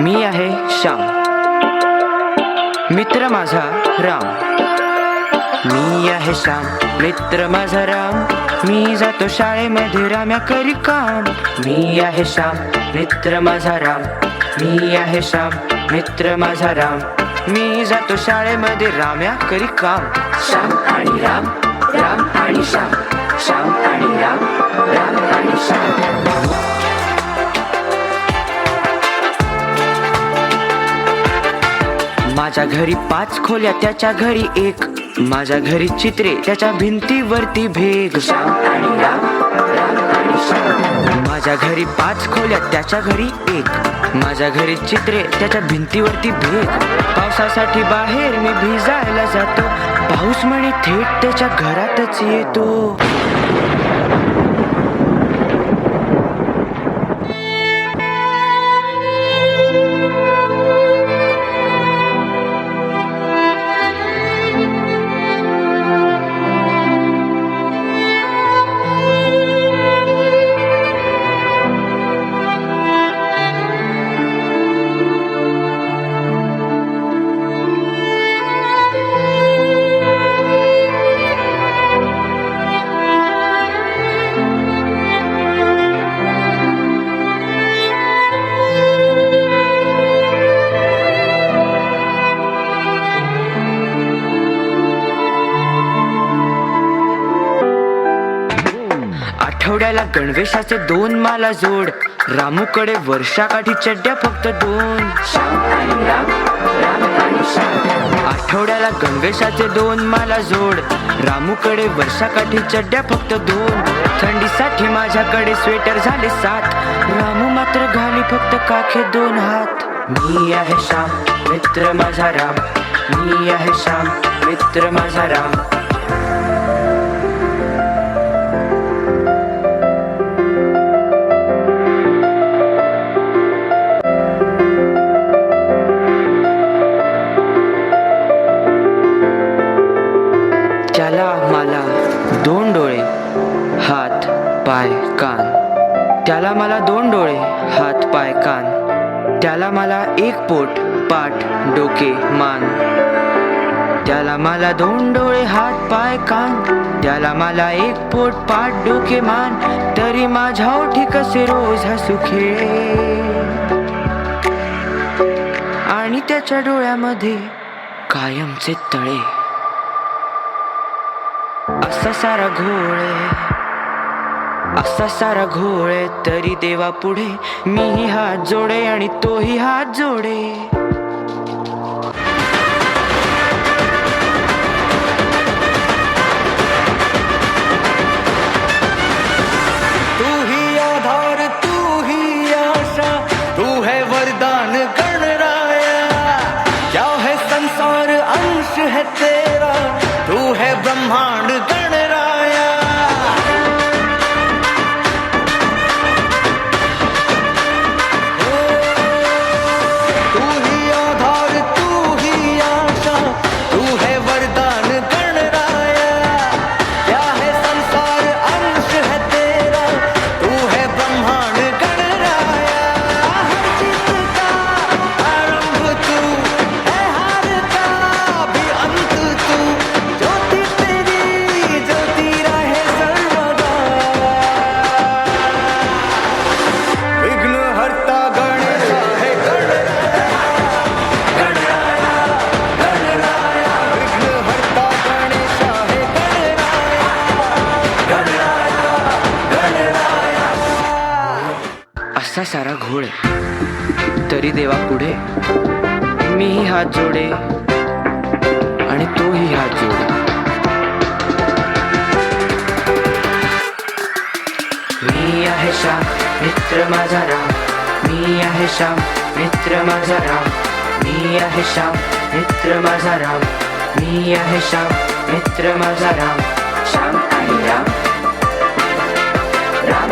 मी आहे श्याम, मित्र माझा राम. मी आहे श्याम, मित्र माझा राम. मी जातो शाळेमध्ये राम्या करी काम. मी आहे श्याम, मित्र माझा राम. मी आहे श्याम, मित्र माझा राम. मी जातो शाळेमध्ये राम्या करी काम. श्याम आणि राम, राम आणि श्याम. श्याम आणि राम, राम आणि श्याम. माझ्या घरी 5 खोल्या, त्याच्या घरी 1. माझ्या घरी चित्रे, त्याच्या भिंतीवरती भेग. श्याम आणि राम, राम आणि श्याम. माझ्या घरी 5 खोल्या, त्याच्या घरी 1. माझ्या घरी चित्रे, त्याच्या भिंतीवरती भेग. पावसासाठी बाहेर मी भिजायला जातो. पाऊस म्हणे थेट त्याच्या घरातच येतो. आठवड्याला गणवेशाचे 2 माला जोड. रामूकडे वर्षाकाठी चड्ड्या फक्त 2. आठवड्याला गणवेशाचे 2 माला जोड. रामूकडे वर्षाकाठी चड्ड्या फक्त 2. थंडीसाठी माझ्याकडे स्वेटर झाले 7. रामू मात्र घाली फक्त काखे 2 हात. मी आहे श्याम, मित्र माझा राम. मी आहे श्याम, मित्र माझा राम. त्याला मला 2 डोळे, हात पाय कान. त्याला मला 2 डोळे, हात पाय कान. त्याला मला 1 पोट, पाठ डोके मान. त्याला मला 2 डोळे, हात पाय कान. त्याला मला 1 पोट, पाठ डोके मान. तरी माझ्या ओठी कसे रोज हसू खेळे. आणि त्याच्या डोळ्यामध्ये कायमचे तळे. असा सारा घोळे, असा सारा घोळे. तरी देवा पुढे मीही हात जोडे आणि तोही हात जोडे. तू ही आधार, तू ही आशा, तू है वरदान गणराया. क्या है संसार, अंश है तेरा. तू है ब्रह्मांड गणराया. तू ही आधार, तू ही आशा, तू है वरदान गणराया. क्या है संसार, अंश है तेरा. तू है ब्रह्मांड गणराया. हर चीज का आरंभ तू है, हार का भी अंत तू. ज्योति तेरी ज्योति रहे सर्वदा. विघ्न हरता गणेश है गणराया. विघ्न हरता गणेश है गणराया. असा सारा घोळ. तरी देवा पुढे मीही हात जोडे आणि तोही हात जोडे. मी आहे श्याम, मित्र माझा राम. मी आहे श्याम, मित्र माझा राम. मी आहे श्याम, मित्र माझा राम. मी आहे श्याम, मित्र माझा राम. श्याम आणि राम, राम